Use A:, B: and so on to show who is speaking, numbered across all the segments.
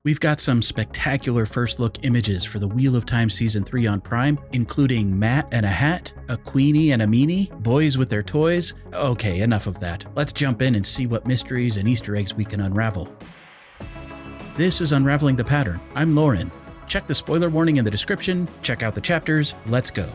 A: We've got some spectacular first look images for the Wheel of Time Season 3 on Prime, including Matt and a hat, a Queenie and a meanie, boys with their toys. Okay, enough of that. Let's jump in and see what mysteries and Easter eggs we can unravel. This is Unraveling the Pattern. I'm Lauren. Check the spoiler warning in the description, check out the chapters, let's go.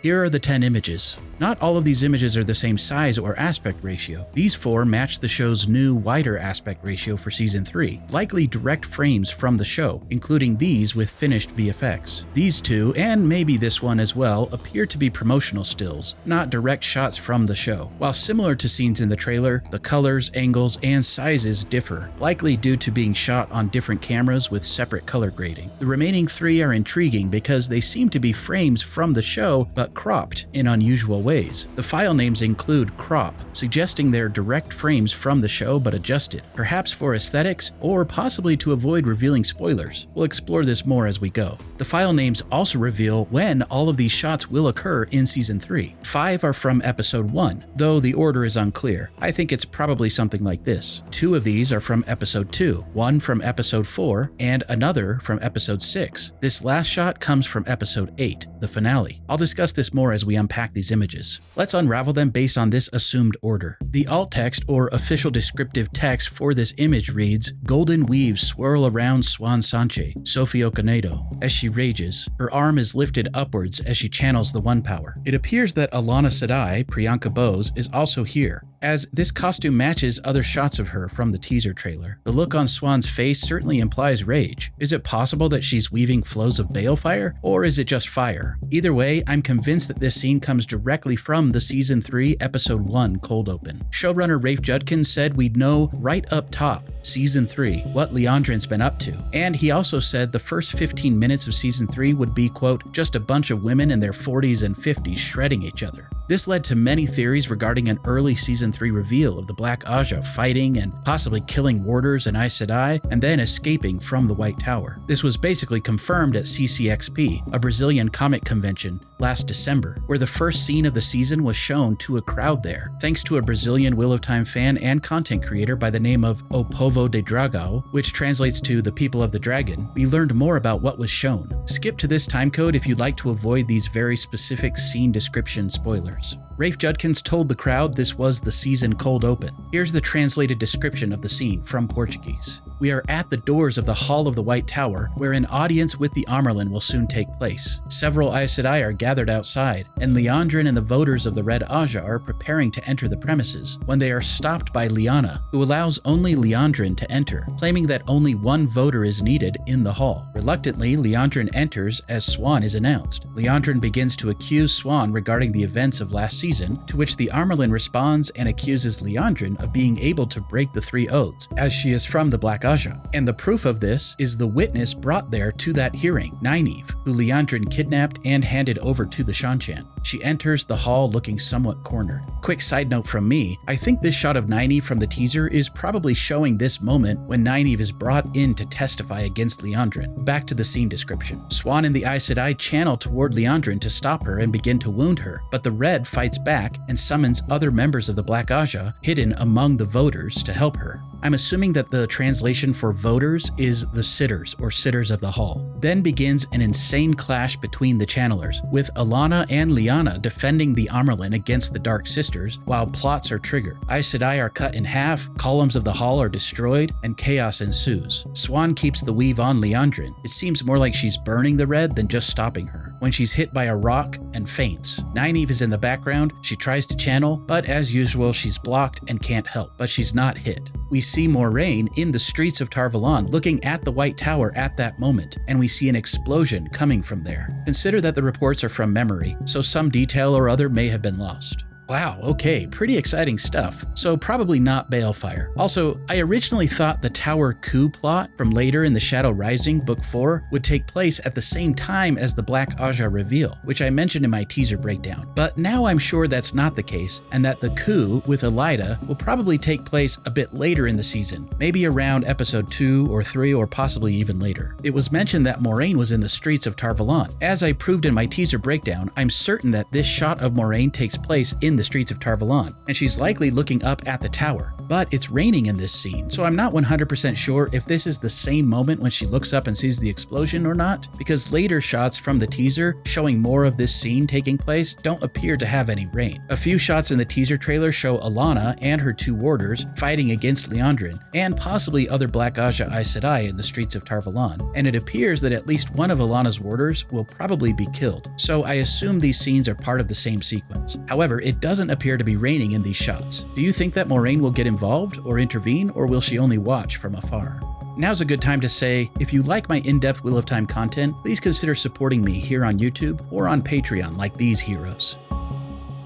A: Here are the 10 images. Not all of these images are the same size or aspect ratio. These 4 match the show's new, wider aspect ratio for Season 3, likely direct frames from the show, including these with finished VFX. These 2, and maybe this one as well, appear to be promotional stills, not direct shots from the show. While similar to scenes in the trailer, the colors, angles, and sizes differ, likely due to being shot on different cameras with separate color grading. The remaining 3 are intriguing because they seem to be frames from the show, but cropped in unusual ways. The file names include crop, suggesting they're direct frames from the show but adjusted, perhaps for aesthetics or possibly to avoid revealing spoilers. We'll explore this more as we go. The file names also reveal when all of these shots will occur in Season 3. 5 are from Episode 1, though the order is unclear. I think it's probably something like this. 2 of these are from Episode 2, 1 from Episode 4, and another from Episode 6. This last shot comes from Episode 8, the finale. I'll discuss this more as we unpack these images. Let's unravel them based on this assumed order. The alt text or official descriptive text for this image reads, "Golden weaves swirl around Siuan Sanche, Sophie Okanedo, as she rages. Her arm is lifted upwards as she channels the One Power." It appears that Alana Sedai, Priyanka Bose, is also here, as this costume matches other shots of her from the teaser trailer. The look on Siuan's face certainly implies rage. Is it possible that she's weaving flows of balefire, or is it just fire? Either way, I'm convinced that this scene comes directly from the Season 3 Episode 1 cold open. Showrunner Rafe Judkins said we'd know right up top, Season 3, what Liandrin's been up to. And he also said the first 15 minutes of Season 3 would be, quote, just a bunch of women in their 40s and 50s shredding each other. This led to many theories regarding an early Season 3 reveal of the Black Aja fighting and possibly killing warders and Aes Sedai, and then escaping from the White Tower. This was basically confirmed at CCXP, a Brazilian comic convention, last December, where the first scene of the season was shown to a crowd there, thanks to a Brazilian Wheel of Time fan and content creator by the name of O Povo de Dragão, which translates to the People of the Dragon. We learned more about what was shown. Skip to this timecode if you'd like to avoid these very specific scene description spoilers. Rafe Judkins told the crowd this was the season cold open. Here's the translated description of the scene from Portuguese. "We are at the doors of the Hall of the White Tower, where an audience with the Amyrlin will soon take place. Several Aes Sedai are gathered outside, and Liandrin and the voters of the Red Aja are preparing to enter the premises, when they are stopped by Lyanna, who allows only Liandrin to enter, claiming that only one voter is needed in the hall. Reluctantly, Liandrin enters as Siuan is announced. Liandrin begins to accuse Siuan regarding the events of last season, to which the Amyrlin responds and accuses Liandrin of being able to break the 3 oaths, as she is from the Black Aja. And the proof of this is the witness brought there to that hearing, Nynaeve, who Liandrin kidnapped and handed over to the Shanchan. She enters the hall looking somewhat cornered. Quick side note from me, I think this shot of Nynaeve from the teaser is probably showing this moment when Nynaeve is brought in to testify against Liandrin. Back to the scene description. Siuan and the Aes Sedai channel toward Liandrin to stop her and begin to wound her, but the Red fights back and summons other members of the Black Aja hidden among the voters to help her. I'm assuming that the translation for voters is the sitters or sitters of the hall. Then begins an insane clash between the channelers, with Alana and Lyanna defending the Amyrlin against the Dark Sisters while plots are triggered. Aes Sedai are cut in half, columns of the hall are destroyed, and chaos ensues. Siuan keeps the weave on Liandrin. It seems more like she's burning the Red than just stopping her, when she's hit by a rock and faints. Nynaeve is in the background. She tries to channel, but as usual she's blocked and can't help, but she's not hit. We see Moiraine in the streets of Tar Valon looking at the White Tower at that moment, and we see an explosion coming from there. Consider that the reports are from memory, so some detail or other may have been lost. Wow, okay, pretty exciting stuff. So probably not balefire. Also, I originally thought the tower coup plot from later in the Shadow Rising Book 4 would take place at the same time as the Black Aja reveal, which I mentioned in my teaser breakdown. But now I'm sure that's not the case, and that the coup with Elaida will probably take place a bit later in the season, maybe around episode 2 or 3 or possibly even later. It was mentioned that Moiraine was in the streets of Tar Valon. As I proved in my teaser breakdown, I'm certain that this shot of Moiraine takes place in in the streets of Tar Valon, and she's likely looking up at the tower. But it's raining in this scene, so I'm not 100% sure if this is the same moment when she looks up and sees the explosion or not, because later shots from the teaser showing more of this scene taking place don't appear to have any rain. A few shots in the teaser trailer show Alanna and her two warders fighting against Liandrin, and possibly other Black Aja Aes Sedai in the streets of Tar Valon, and it appears that at least one of Alanna's warders will probably be killed, so I assume these scenes are part of the same sequence. However, it doesn't appear to be raining in these shots. Do you think that Moiraine will get involved or intervene, or will she only watch from afar? Now's a good time to say, if you like my in-depth Wheel of Time content, please consider supporting me here on YouTube or on Patreon like these heroes.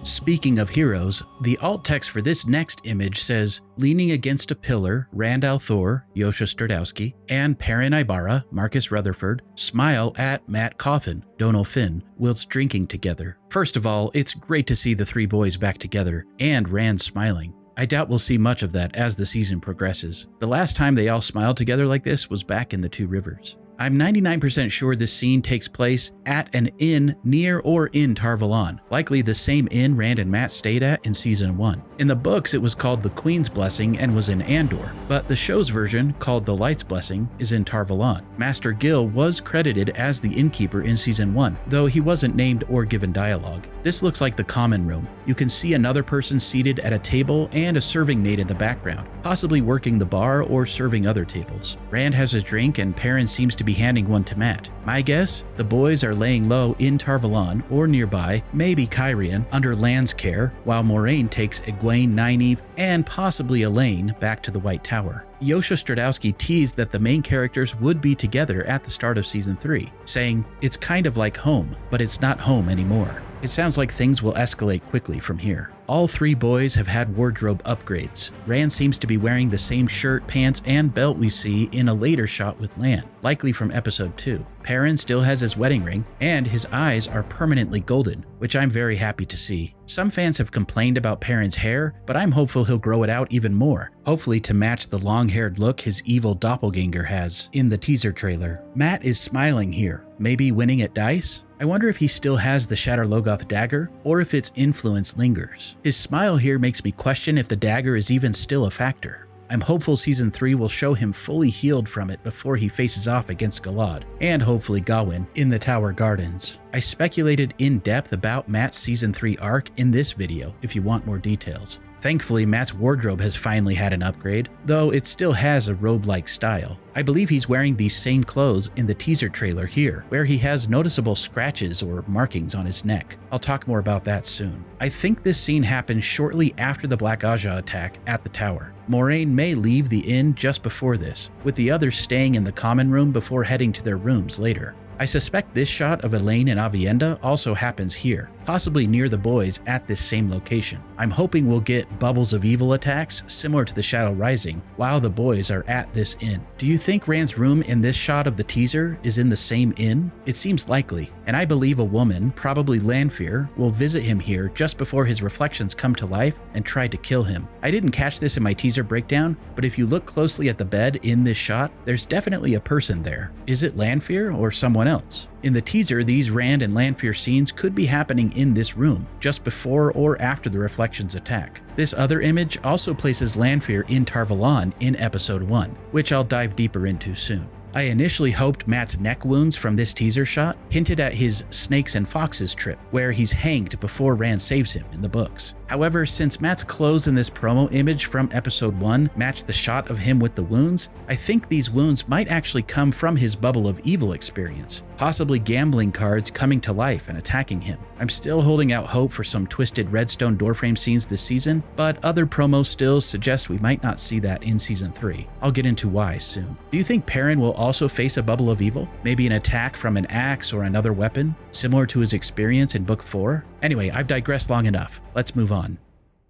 A: Speaking of heroes, the alt text for this next image says, leaning against a pillar, Rand al'Thor, Yosha Stradowski, and Perrin Ibarra, Marcus Rutherford, smile at Mat Cauthon, Donal Finn, whilst drinking together. First of all, it's great to see the three boys back together, and Rand smiling. I doubt we'll see much of that as the season progresses. The last time they all smiled together like this was back in the Two Rivers. I'm 99% sure this scene takes place at an inn near or in Tar Valon, likely the same inn Rand and Mat stayed at in Season 1. In the books, it was called the Queen's Blessing and was in Andor, but the show's version, called the Light's Blessing, is in Tar Valon. Master Gil was credited as the innkeeper in Season 1, though he wasn't named or given dialogue. This looks like the common room. You can see another person seated at a table and a serving maid in the background, possibly working the bar or serving other tables. Rand has a drink and Perrin seems to be handing one to Mat. My guess? The boys are laying low in Tar Valon or nearby, maybe Cairhien, under Lan's care, while Moiraine takes Egwene, Nynaeve, and possibly Elayne back to the White Tower. Yosha Stradowski teased that the main characters would be together at the start of Season 3, saying, "It's kind of like home, but it's not home anymore." It sounds like things will escalate quickly from here. All three boys have had wardrobe upgrades. Rand seems to be wearing the same shirt, pants, and belt we see in a later shot with Lan, likely from episode 2. Perrin still has his wedding ring, and his eyes are permanently golden, which I'm very happy to see. Some fans have complained about Perrin's hair, but I'm hopeful he'll grow it out even more, hopefully to match the long-haired look his evil doppelganger has in the teaser trailer. Mat is smiling here, maybe winning at dice? I wonder if he still has the Shatter Logoth dagger, or if its influence lingers. His smile here makes me question if the dagger is even still a factor. I'm hopeful Season 3 will show him fully healed from it before he faces off against Galad, and hopefully Gawain, in the Tower Gardens. I speculated in depth about Mat's Season 3 arc in this video if you want more details. Thankfully, Mat's wardrobe has finally had an upgrade, though it still has a robe-like style. I believe he's wearing these same clothes in the teaser trailer here, where he has noticeable scratches or markings on his neck. I'll talk more about that soon. I think this scene happens shortly after the Black Aja attack at the tower. Moiraine may leave the inn just before this, with the others staying in the common room before heading to their rooms later. I suspect this shot of Elayne and Aviendha also happens here, possibly near the boys at this same location. I'm hoping we'll get bubbles of evil attacks similar to the Shadow Rising while the boys are at this inn. Do you think Rand's room in this shot of the teaser is in the same inn? It seems likely, and I believe a woman, probably Lanfear, will visit him here just before his reflections come to life and try to kill him. I didn't catch this in my teaser breakdown, but if you look closely at the bed in this shot, there's definitely a person there. Is it Lanfear or someone else? In the teaser, these Rand and Lanfear scenes could be happening in this room, just before or after the Reflections attack. This other image also places Lanfear in Tar Valon in episode 1, which I'll dive deeper into soon. I initially hoped Mat's neck wounds from this teaser shot hinted at his Snakes and Foxes trip, where he's hanged before Rand saves him in the books. However, since Mat's clothes in this promo image from episode 1 match the shot of him with the wounds, I think these wounds might actually come from his Bubble of Evil experience, possibly gambling cards coming to life and attacking him. I'm still holding out hope for some twisted redstone doorframe scenes this season, but other promo stills suggest we might not see that in Season 3. I'll get into why soon. Do you think Perrin will also face a Bubble of Evil? Maybe an attack from an axe or another weapon, similar to his experience in Book 4? Anyway, I've digressed long enough. Let's move on.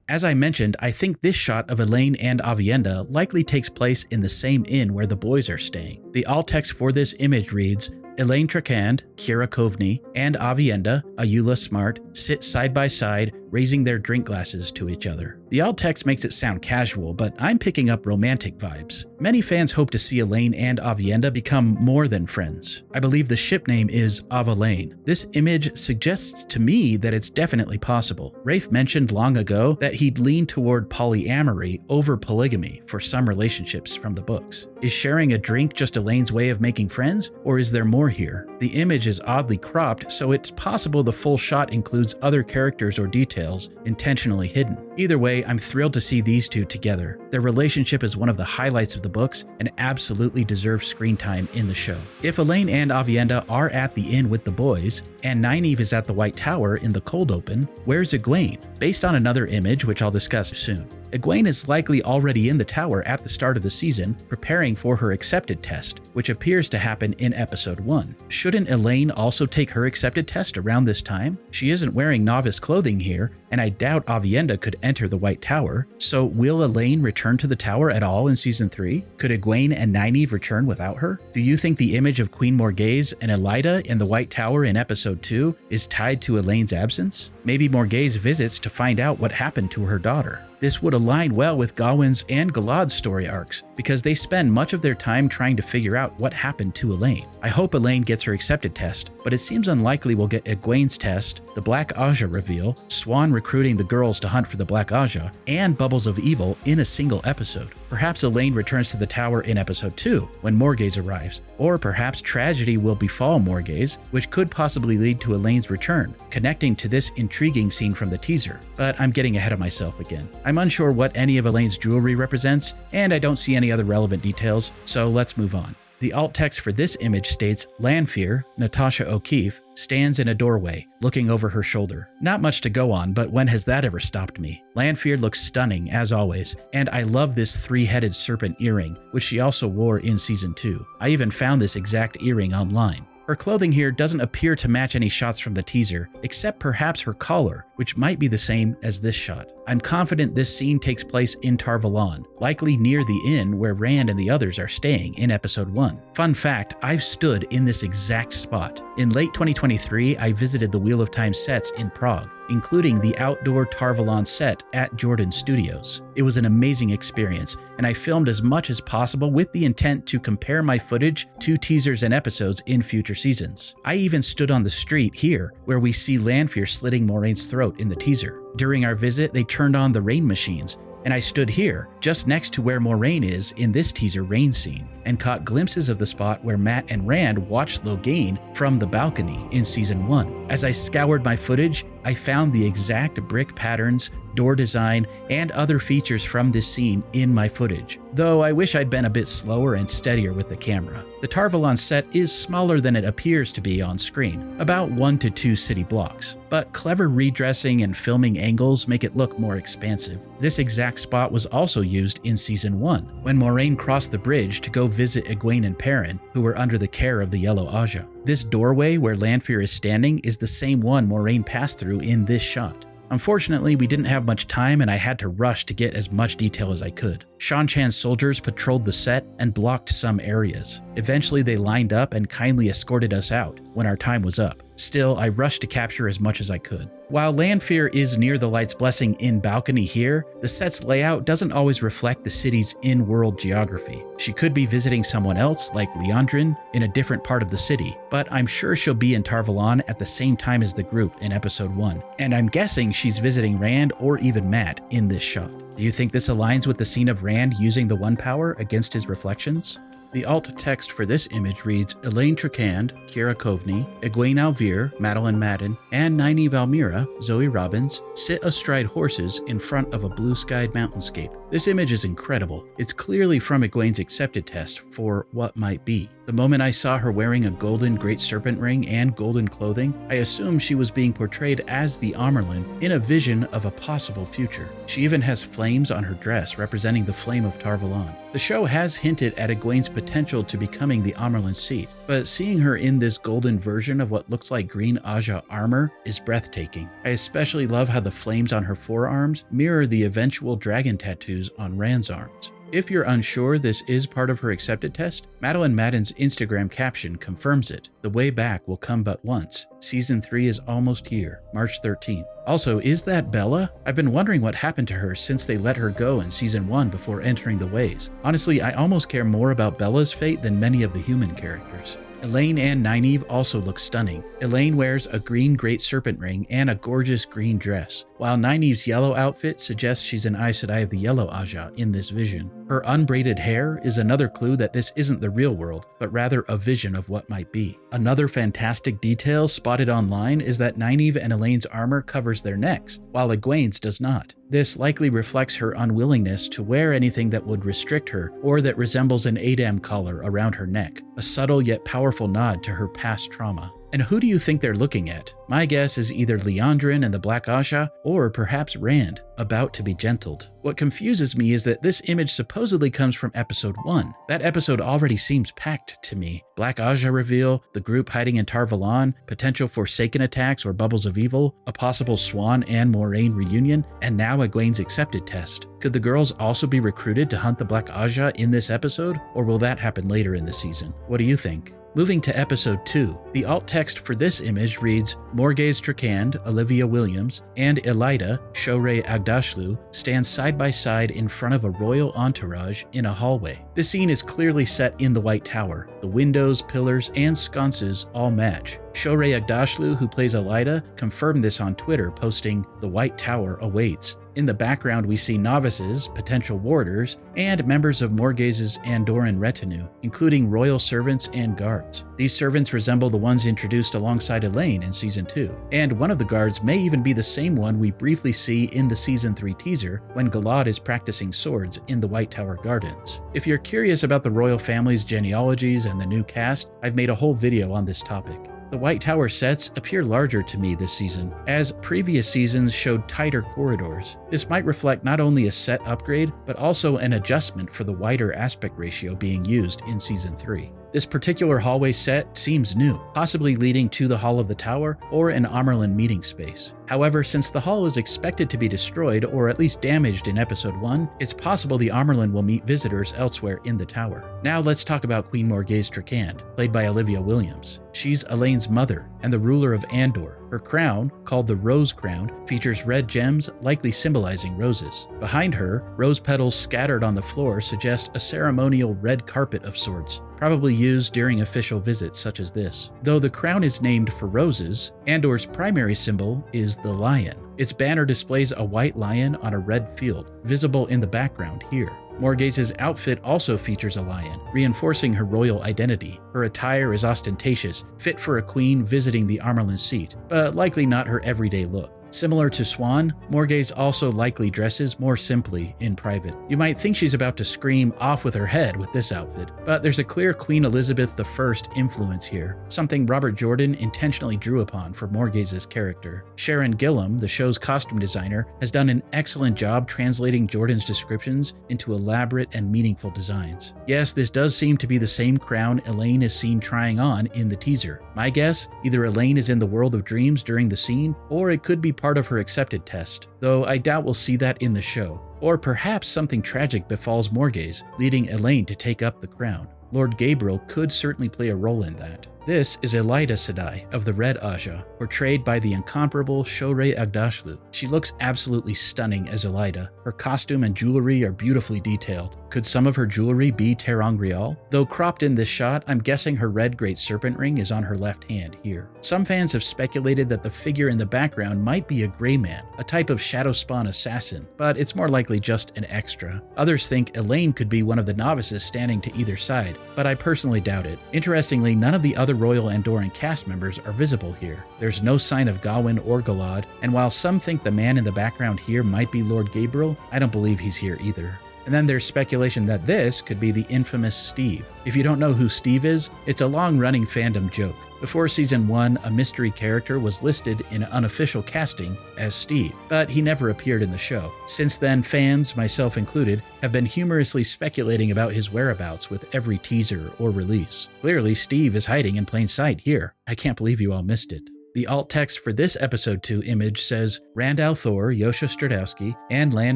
A: As I mentioned, I think this shot of Elayne and Aviendha likely takes place in the same inn where the boys are staying. The alt text for this image reads, Elayne Trakand, Kira Coveney, and Aviendha, Ayula Smart, sit side by side raising their drink glasses to each other. The alt text makes it sound casual, but I'm picking up romantic vibes. Many fans hope to see Elayne and Aviendha become more than friends. I believe the ship name is Avilayne. This image suggests to me that it's definitely possible. Rafe mentioned long ago that he'd lean toward polyamory over polygamy for some relationships from the books. Is sharing a drink just Elayne's way of making friends, or is there more here? The image is oddly cropped, so it's possible the full shot includes other characters or details intentionally hidden. Either way, I'm thrilled to see these two together. Their relationship is one of the highlights of the books and absolutely deserves screen time in the show. If Elayne and Aviendha are at the inn with the boys, and Nynaeve is at the White Tower in the cold open, where's Egwene? Based on another image, which I'll discuss soon. Egwene is likely already in the tower at the start of the season, preparing for her accepted test, which appears to happen in episode 1. Shouldn't Elayne also take her accepted test around this time? She isn't wearing novice clothing here, and I doubt Aviendha could enter the White Tower, so will Elayne return to the tower at all in season 3? Could Egwene and Nynaeve return without her? Do you think the image of Queen Morgase and Elaida in the White Tower in episode 2 is tied to Elayne's absence? Maybe Morgase visits to find out what happened to her daughter. This would align well with Gawain's and Galad's story arcs, because they spend much of their time trying to figure out what happened to Elayne. I hope Elayne gets her accepted test, but it seems unlikely we'll get Egwene's test, the Black Aja reveal, Siuan recruiting the girls to hunt for the Black Aja, and Bubbles of Evil in a single episode. Perhaps Elayne returns to the tower in episode 2, when Morgase arrives, or perhaps tragedy will befall Morgase, which could possibly lead to Elayne's return, connecting to this intriguing scene from the teaser. But I'm getting ahead of myself again. I'm unsure what any of Elayne's jewelry represents, and I don't see any other relevant details, so let's move on. The alt text for this image states, Lanfear, Natasha O'Keefe, stands in a doorway, looking over her shoulder. Not much to go on, but when has that ever stopped me? Lanfear looks stunning, as always, and I love this three-headed serpent earring, which she also wore in season 2. I even found this exact earring online. Her clothing here doesn't appear to match any shots from the teaser, except perhaps her collar, which might be the same as this shot. I'm confident this scene takes place in Tar Valon, likely near the inn where Rand and the others are staying in episode 1. Fun fact, I've stood in this exact spot. In late 2023, I visited the Wheel of Time sets in Prague, including the outdoor Tar Valon set at Jordan Studios. It was an amazing experience, and I filmed as much as possible with the intent to compare my footage to teasers and episodes in future seasons. I even stood on the street here, where we see Lanfear slitting Moraine's throat in the teaser. During our visit, they turned on the rain machines, and I stood here, just next to where Moiraine is in this teaser rain scene, and caught glimpses of the spot where Matt and Rand watched Logain from the balcony in season 1. As I scoured my footage, I found the exact brick patterns, door design, and other features from this scene in my footage, though I wish I'd been a bit slower and steadier with the camera. The Tar Valon set is smaller than it appears to be on screen, about 1 to 2 city blocks, but clever redressing and filming angles make it look more expansive. This exact spot was also used in season 1, when Moiraine crossed the bridge to go visit Egwene and Perrin, who were under the care of the Yellow Aja. This doorway where Lanfear is standing is the same one Moiraine passed through in this shot. Unfortunately, we didn't have much time and I had to rush to get as much detail as I could. Shan Chan's soldiers patrolled the set and blocked some areas. Eventually, they lined up and kindly escorted us out when our time was up. Still, I rushed to capture as much as I could. While Lanfear is near the Light's Blessing Inn balcony here, the set's layout doesn't always reflect the city's in-world geography. She could be visiting someone else, like Liandrin, in a different part of the city, but I'm sure she'll be in Tar Valon at the same time as the group in episode 1, and I'm guessing she's visiting Rand or even Matt in this shot. Do you think this aligns with the scene of Rand using the One Power against his reflections? The alt text for this image reads, Elayne Trakand, Kira Coveney, Egwene Alvear, Madeline Madden, and Nynaeve Almira, Zoe Robbins, sit astride horses in front of a blue-skied mountainscape. This image is incredible. It's clearly from Egwene's accepted test for what might be. The moment I saw her wearing a golden Great Serpent ring and golden clothing, I assumed she was being portrayed as the Amyrlin in a vision of a possible future. She even has flames on her dress representing the flame of Tar Valon. The show has hinted at Egwene's potential to becoming the Amyrlin's seat, but seeing her in this golden version of what looks like green Aja armor is breathtaking. I especially love how the flames on her forearms mirror the eventual dragon tattoos on Rand's arms. If you're unsure this is part of her accepted test, Madeline Madden's Instagram caption confirms it. The way back will come but once. Season 3 is almost here, March 13th. Also, is that Bella? I've been wondering what happened to her since they let her go in Season 1 before entering the Ways. Honestly, I almost care more about Bella's fate than many of the human characters. Elayne and Nynaeve also look stunning. Elayne wears a green Great Serpent ring and a gorgeous green dress, while Nynaeve's yellow outfit suggests she's an Aes Sedai of the Yellow Aja in this vision. Her unbraided hair is another clue that this isn't the real world, but rather a vision of what might be. Another fantastic detail spotted online is that Nynaeve and Elayne's armor covers their necks, while Egwene's does not. This likely reflects her unwillingness to wear anything that would restrict her or that resembles an Adam collar around her neck, a subtle yet powerful nod to her past trauma. And who do you think they're looking at? My guess is either Liandrin and the Black Aja, or perhaps Rand, about to be gentled. What confuses me is that this image supposedly comes from episode 1. That episode already seems packed to me. Black Aja reveal, the group hiding in Tar Valon, potential Forsaken attacks or bubbles of evil, a possible Siuan and Moiraine reunion, and now Egwene's accepted test. Could the girls also be recruited to hunt the Black Aja in this episode, or will that happen later in the season? What do you think? Moving to episode 2, the alt text for this image reads, Morgase Trakand, Olivia Williams, and Elaida, Shohreh Aghdashloo, stand side by side in front of a royal entourage in a hallway. This scene is clearly set in the White Tower. The windows, pillars, and sconces all match. Shohreh Aghdashloo, who plays Elaida, confirmed this on Twitter, posting, "The White Tower awaits." In the background, we see novices, potential warders, and members of Morgase's Andorran retinue, including royal servants and guards. These servants resemble the ones introduced alongside Elayne in Season 2, and one of the guards may even be the same one we briefly see in the Season 3 teaser when Galad is practicing swords in the White Tower Gardens. If you're curious about the royal family's genealogies and the new cast, I've made a whole video on this topic. The White Tower sets appear larger to me this season, as previous seasons showed tighter corridors. This might reflect not only a set upgrade, but also an adjustment for the wider aspect ratio being used in Season 3. This particular hallway set seems new, possibly leading to the Hall of the Tower or an Amyrlin meeting space. However, since the hall is expected to be destroyed or at least damaged in Episode 1, it's possible the Amyrlin will meet visitors elsewhere in the tower. Now let's talk about Queen Morgase Trakand, played by Olivia Williams. She's Elayne's mother and the ruler of Andor. Her crown, called the Rose Crown, features red gems likely symbolizing roses. Behind her, rose petals scattered on the floor suggest a ceremonial red carpet of sorts, probably used during official visits such as this. Though the crown is named for roses, Andor's primary symbol is the lion. Its banner displays a white lion on a red field, visible in the background here. Morgase's outfit also features a lion, reinforcing her royal identity. Her attire is ostentatious, fit for a queen visiting the Amyrlin seat, but likely not her everyday look. Similar to Siuan, Morgase also likely dresses more simply in private. You might think she's about to scream off with her head with this outfit, but there's a clear Queen Elizabeth I influence here, something Robert Jordan intentionally drew upon for Morgase's character. Sharon Gillam, the show's costume designer, has done an excellent job translating Jordan's descriptions into elaborate and meaningful designs. Yes, this does seem to be the same crown Elayne is seen trying on in the teaser. My guess, either Elayne is in the world of dreams during the scene, or it could be part of her accepted test, though I doubt we'll see that in the show. Or perhaps something tragic befalls Morgase, leading Elayne to take up the crown. Lord Gabriel could certainly play a role in that. This is Elaida Sedai of the Red Aja, portrayed by the incomparable Shohreh Aghdashloo. She looks absolutely stunning as Elaida. Her costume and jewelry are beautifully detailed. Could some of her jewelry be ter'angreal? Though cropped in this shot, I'm guessing her red Great Serpent ring is on her left hand here. Some fans have speculated that the figure in the background might be a Grey Man, a type of Shadowspawn assassin, but it's more likely just an extra. Others think Elayne could be one of the novices standing to either side, but I personally doubt it. Interestingly, none of the other Royal Andorran cast members are visible here. There's no sign of Gawain or Galad, and while some think the man in the background here might be Lord Gabriel, I don't believe he's here either. And then there's speculation that this could be the infamous Steve. If you don't know who Steve is, it's a long-running fandom joke. Before Season 1, a mystery character was listed in unofficial casting as Steve, but he never appeared in the show. Since then, fans, myself included, have been humorously speculating about his whereabouts with every teaser or release. Clearly, Steve is hiding in plain sight here. I can't believe you all missed it. The alt text for this episode 2 image says, Rand al'Thor, Yosha Stradowski, and Lan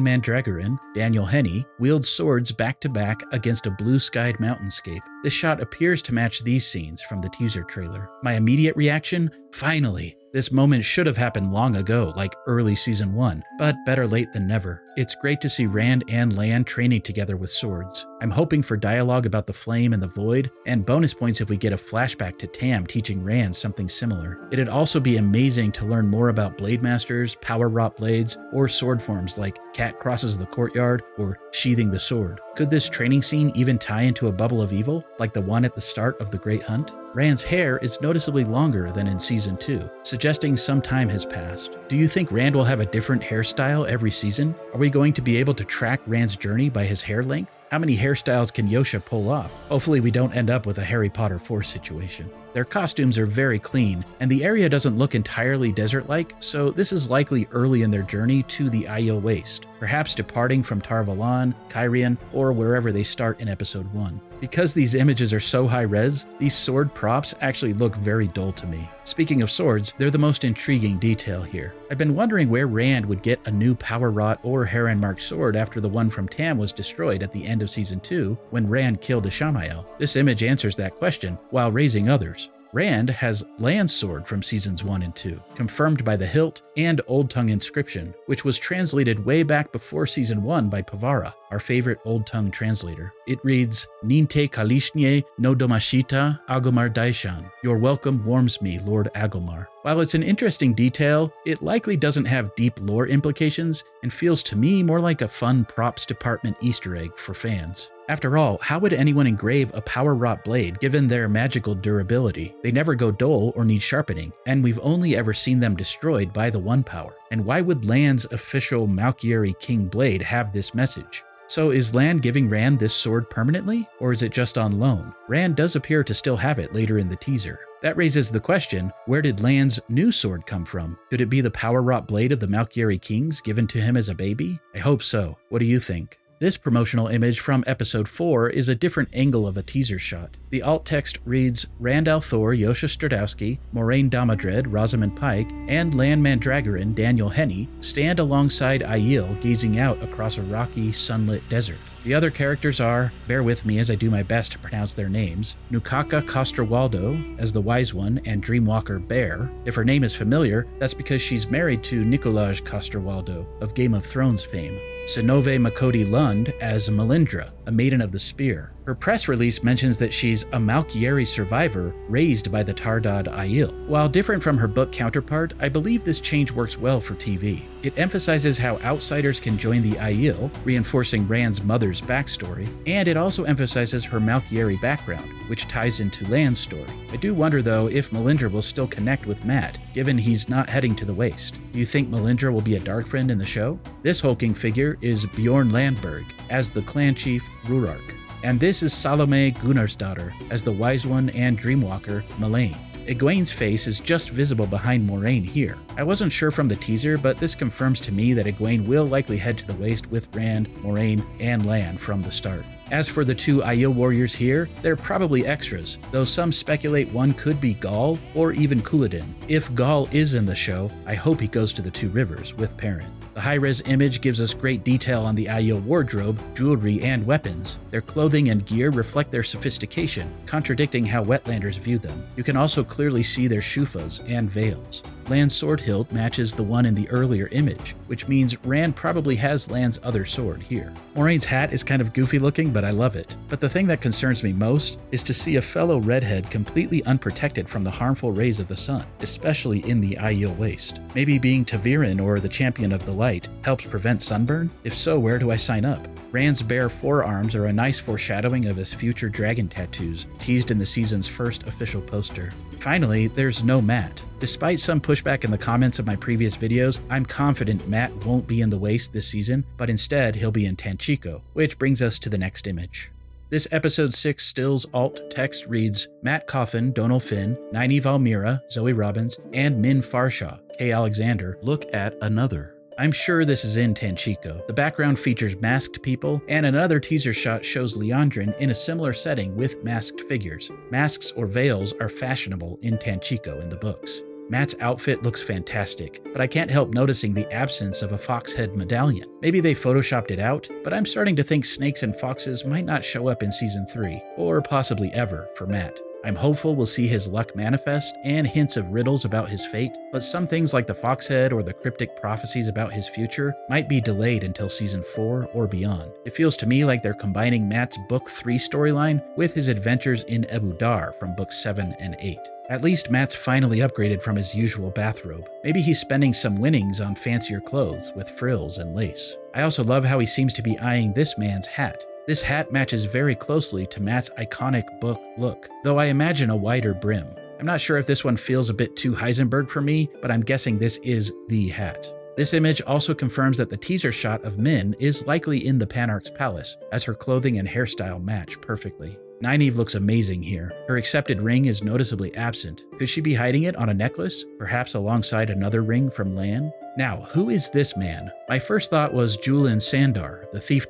A: Mandragoran, Daniel Henney, wield swords back-to-back against a blue-skied mountainscape. This shot appears to match these scenes from the teaser trailer. My immediate reaction? Finally! This moment should have happened long ago, like early season 1, but better late than never. It's great to see Rand and Lan training together with swords. I'm hoping for dialogue about the flame and the void, and bonus points if we get a flashback to Tam teaching Rand something similar. It'd also be amazing to learn more about blade masters, power-wrought blades, or sword forms like Cat crosses the courtyard or sheathing the sword. Could this training scene even tie into a bubble of evil, like the one at the start of the Great Hunt? Rand's hair is noticeably longer than in Season 2, suggesting some time has passed. Do you think Rand will have a different hairstyle every season? Are we going to be able to track Rand's journey by his hair length? How many hairstyles can Yosha pull off? Hopefully we don't end up with a Harry Potter 4 situation. Their costumes are very clean, and the area doesn't look entirely desert-like, so this is likely early in their journey to the Aiel Waste, perhaps departing from Tar Valon, Cairhien, or wherever they start in Episode 1. Because these images are so high-res, these sword props actually look very dull to me. Speaking of swords, they're the most intriguing detail here. I've been wondering where Rand would get a new power-wrought or Heron-marked sword after the one from Tam was destroyed at the end of Season 2 when Rand killed Ishamael. This image answers that question while raising others. Rand has Lan's sword from Seasons 1 and 2, confirmed by the hilt and Old Tongue inscription, which was translated way back before Season 1 by Pavara, our favorite Old Tongue translator. It reads, Ninte Kalishnie no Domashita Agomar Daishan. Your welcome warms me, Lord Agomar. While it's an interesting detail, it likely doesn't have deep lore implications and feels to me more like a fun props department Easter egg for fans. After all, how would anyone engrave a power-wrought blade given their magical durability? They never go dull or need sharpening, and we've only ever seen them destroyed by the One Power. And why would Lan's official Malkyari King blade have this message? So is Lan giving Rand this sword permanently, or is it just on loan? Rand does appear to still have it later in the teaser. That raises the question, where did Lan's new sword come from? Could it be the power-wrought blade of the Malkyari Kings given to him as a baby? I hope so. What do you think? This promotional image from Episode 4 is a different angle of a teaser shot. The alt text reads, Rand al'Thor, Yosha Stradowski, Moiraine Damadred, Rosamund Pike, and Lan Mandragoran, Daniel Henney, stand alongside Aiel gazing out across a rocky, sunlit desert. The other characters are, bear with me as I do my best to pronounce their names, Nukaka Coster-Waldau as the Wise One and Dreamwalker Bear. If her name is familiar, that's because she's married to Nikolaj Coster-Waldau of Game of Thrones fame. Sinove Makodi Lund as Melindra, a Maiden of the Spear. Her press release mentions that she's a Malkyari survivor raised by the Tardad Aiel. While different from her book counterpart, I believe this change works well for TV. It emphasizes how outsiders can join the Aiel, reinforcing Rand's mother's backstory, and it also emphasizes her Malkyari background, which ties into Lan's story. I do wonder though if Melindra will still connect with Mat, given he's not heading to the Waste. Do you think Melindra will be a dark friend in the show? This hulking figure is Bjorn Landberg as the clan chief Rurark. And this is Salome Gunnarsdottir as the Wise One and Dreamwalker Elayne. Egwene's face is just visible behind Moiraine here. I wasn't sure from the teaser, but this confirms to me that Egwene will likely head to the Waste with Rand, Moiraine, and Lan from the start. As for the two Aiel warriors here, they're probably extras, though some speculate one could be Gaul or even Couladin. If Gaul is in the show, I hope he goes to the Two Rivers with Perrin. The high-res image gives us great detail on the Aiel wardrobe, jewelry, and weapons. Their clothing and gear reflect their sophistication, contradicting how Wetlanders view them. You can also clearly see their shufas and veils. Lan's sword hilt matches the one in the earlier image, which means Rand probably has Lan's other sword here. Moraine's hat is kind of goofy looking, but I love it. But the thing that concerns me most is to see a fellow redhead completely unprotected from the harmful rays of the sun, especially in the Aiel Waste. Maybe being Taviran or the Champion of the Light helps prevent sunburn? If so, where do I sign up? Rand's bare forearms are a nice foreshadowing of his future dragon tattoos, teased in the season's first official poster. Finally, there's no Mat. Despite some pushback in the comments of my previous videos, I'm confident Mat won't be in the Waste this season, but instead he'll be in Tanchico, which brings us to the next image. This episode 6 stills alt text reads, Mat Cawthon, Donal Finn, Nynaeve Almira, Zoe Robbins, and Min Farshaw, Kay Alexander, look at another. I'm sure this is in Tanchico. The background features masked people, and another teaser shot shows Liandrin in a similar setting with masked figures. Masks or veils are fashionable in Tanchico in the books. Mat's outfit looks fantastic, but I can't help noticing the absence of a fox head medallion. Maybe they photoshopped it out, but I'm starting to think snakes and foxes might not show up in Season 3, or possibly ever, for Mat. I'm hopeful we'll see his luck manifest and hints of riddles about his fate, but some things like the fox head or the cryptic prophecies about his future might be delayed until Season 4 or beyond. It feels to me like they're combining Mat's Book 3 storyline with his adventures in Ebu Dar from Books 7 and 8. At least Mat's finally upgraded from his usual bathrobe. Maybe he's spending some winnings on fancier clothes with frills and lace. I also love how he seems to be eyeing this man's hat. This hat matches very closely to Mat's iconic book look, though I imagine a wider brim. I'm not sure if this one feels a bit too Heisenberg for me, but I'm guessing this is the hat. This image also confirms that the teaser shot of Min is likely in the Panarch's palace, as her clothing and hairstyle match perfectly. Nynaeve looks amazing here. Her accepted ring is noticeably absent. Could she be hiding it on a necklace, perhaps alongside another ring from Lan? Now, who is this man? My first thought was Julian Sandar, the thief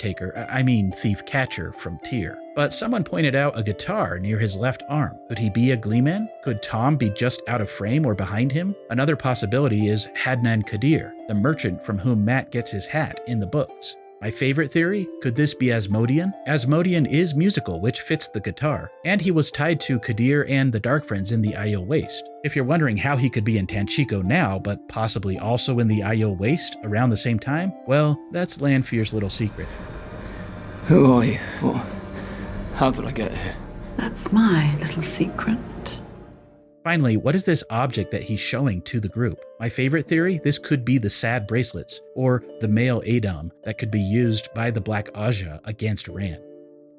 A: catcher from Tyr. But someone pointed out a guitar near his left arm. Could he be a gleeman? Could Tom be just out of frame or behind him? Another possibility is Hadnan Kadir, the merchant from whom Mat gets his hat in the books. My favorite theory? Could this be Asmodean? Asmodean is musical, which fits the guitar, and he was tied to Kadir and the Dark Friends in the Aiel Waste. If you're wondering how he could be in Tanchico now, but possibly also in the Aiel Waste around the same time, well, that's Lanfear's little secret.
B: Who are you? How did I get here?
C: That's my little secret.
A: Finally, what is this object that he's showing to the group? My favorite theory? This could be the Sad Bracelets, or the male Adam that could be used by the Black Aja against Rand.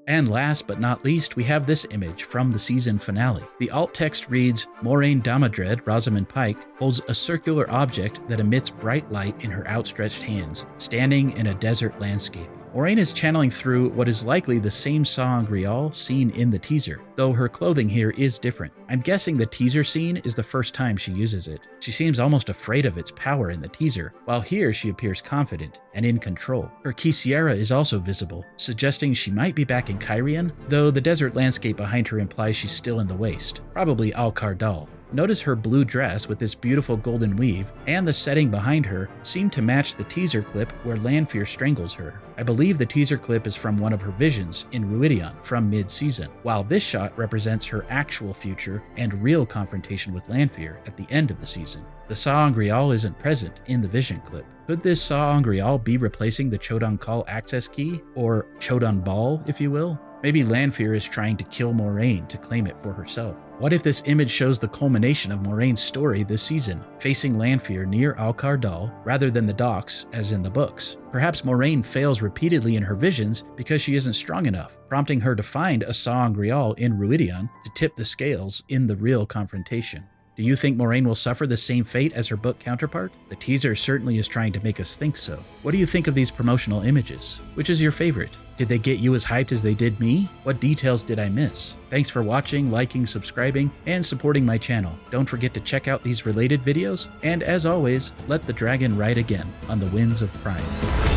A: And last but not least, we have this image from the season finale. The alt text reads, Moiraine Damadred, Rosamund Pike, holds a circular object that emits bright light in her outstretched hands, standing in a desert landscape. Moiraine is channeling through what is likely the same sangreal seen in the teaser, though her clothing here is different. I'm guessing the teaser scene is the first time she uses it. She seems almost afraid of its power in the teaser, while here she appears confident and in control. Her Kisierra is also visible, suggesting she might be back in Cairhien, though the desert landscape behind her implies she's still in the waste, probably Alcar Dal. Notice her blue dress with this beautiful golden weave, and the setting behind her seem to match the teaser clip where Lanfear strangles her. I believe the teaser clip is from one of her visions in Rhuidean from mid-season, while this shot represents her actual future and real confrontation with Lanfear at the end of the season. The sangreal isn't present in the vision clip. Could this sangreal be replacing the Chodan Call access key, or Chodan Ball, if you will? Maybe Lanfear is trying to kill Moiraine to claim it for herself. What if this image shows the culmination of Moraine's story this season, facing Lanfear near Alcar Dal rather than the docks as in the books? Perhaps Moiraine fails repeatedly in her visions because she isn't strong enough, prompting her to find a sangreal in Rhuidean to tip the scales in the real confrontation. Do you think Moiraine will suffer the same fate as her book counterpart? The teaser certainly is trying to make us think so. What do you think of these promotional images? Which is your favorite? Did they get you as hyped as they did me? What details did I miss? Thanks for watching, liking, subscribing, and supporting my channel. Don't forget to check out these related videos, and as always, let the dragon ride again on the winds of Prime.